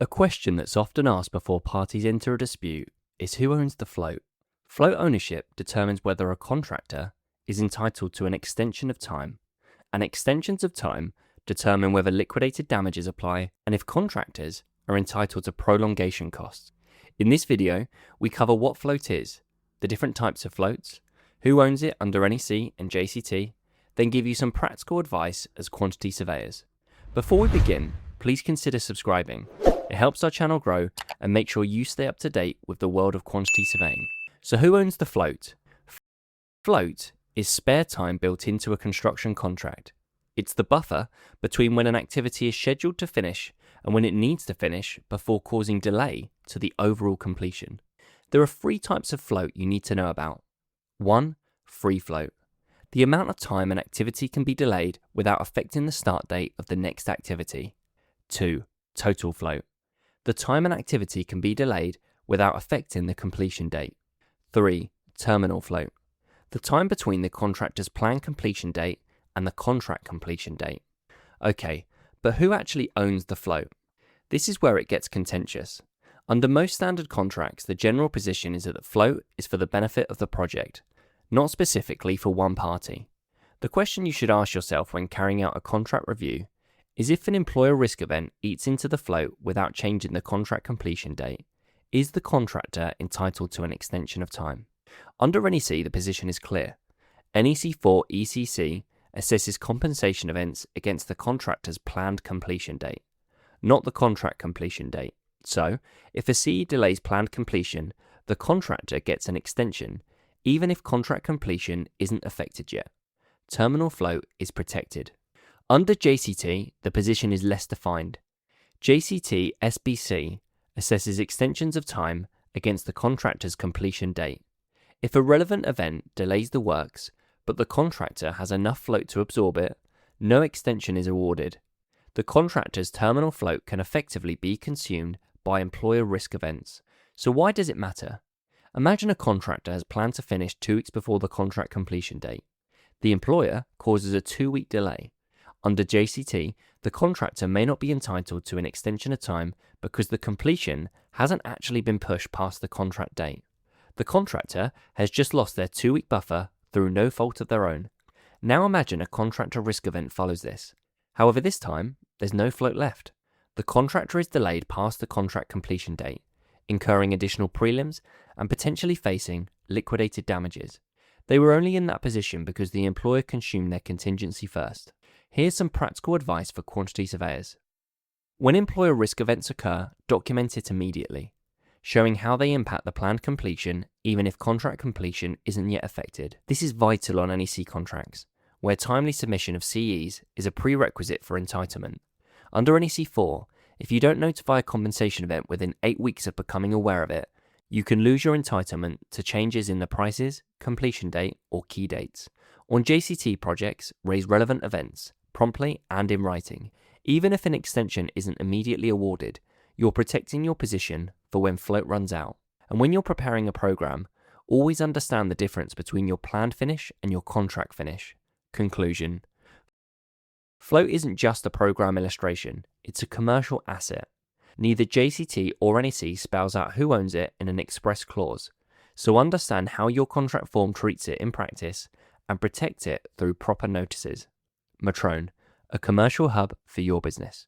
A question that's often asked before parties enter a dispute is who owns the float. Float ownership determines whether a contractor is entitled to an extension of time, and extensions of time determine whether liquidated damages apply and if contractors are entitled to prolongation costs. In this video, we cover what float is, the different types of floats, who owns it under NEC and JCT, then give you some practical advice as quantity surveyors. Before we begin, please consider subscribing. It helps our channel grow and make sure you stay up to date with the world of quantity surveying. So who owns the float? Float is spare time built into a construction contract. It's the buffer between when an activity is scheduled to finish and when it needs to finish before causing delay to the overall completion. There are 3 types of float you need to know about. 1. Free float. The amount of time an activity can be delayed without affecting the start date of the next activity. 2. Total float. The time an activity can be delayed without affecting the completion date. 3. Terminal float. The time between the contractor's planned completion date and the contract completion date. Okay, but who actually owns the float? This is where it gets contentious. Under most standard contracts, the general position is that the float is for the benefit of the project, not specifically for one party. The question you should ask yourself when carrying out a contract review is if an employer risk event eats into the float without changing the contract completion date, is the contractor entitled to an extension of time? Under NEC, the position is clear. NEC 4 ECC assesses compensation events against the contractor's planned completion date, not the contract completion date. So, if a CE delays planned completion, the contractor gets an extension, even if contract completion isn't affected yet. Terminal float is protected. Under JCT, the position is less defined. JCT SBC assesses extensions of time against the contractor's completion date. If a relevant event delays the works, but the contractor has enough float to absorb it, no extension is awarded. The contractor's terminal float can effectively be consumed by employer risk events. So why does it matter? Imagine a contractor has planned to finish 2 weeks before the contract completion date. The employer causes a 2-week delay. Under JCT, the contractor may not be entitled to an extension of time because the completion hasn't actually been pushed past the contract date. The contractor has just lost their 2-week buffer through no fault of their own. Now imagine a contractor risk event follows this. However, this time, there's no float left. The contractor is delayed past the contract completion date, incurring additional prelims and potentially facing liquidated damages. They were only in that position because the employer consumed their contingency first. Here's some practical advice for quantity surveyors. When employer risk events occur, document it immediately, showing how they impact the planned completion even if contract completion isn't yet affected. This is vital on NEC contracts, where timely submission of CEs is a prerequisite for entitlement. Under NEC 4, if you don't notify a compensation event within 8 weeks of becoming aware of it, you can lose your entitlement to changes in the prices, completion date, or key dates. On JCT projects, raise relevant events promptly and in writing. Even if an extension isn't immediately awarded, you're protecting your position for when float runs out. And when you're preparing a program, always understand the difference between your planned finish and your contract finish. Conclusion. Float isn't just a program illustration, it's a commercial asset. Neither JCT or NEC spells out who owns it in an express clause, so understand how your contract form treats it in practice and protect it through proper notices. Metroun, a commercial hub for your business.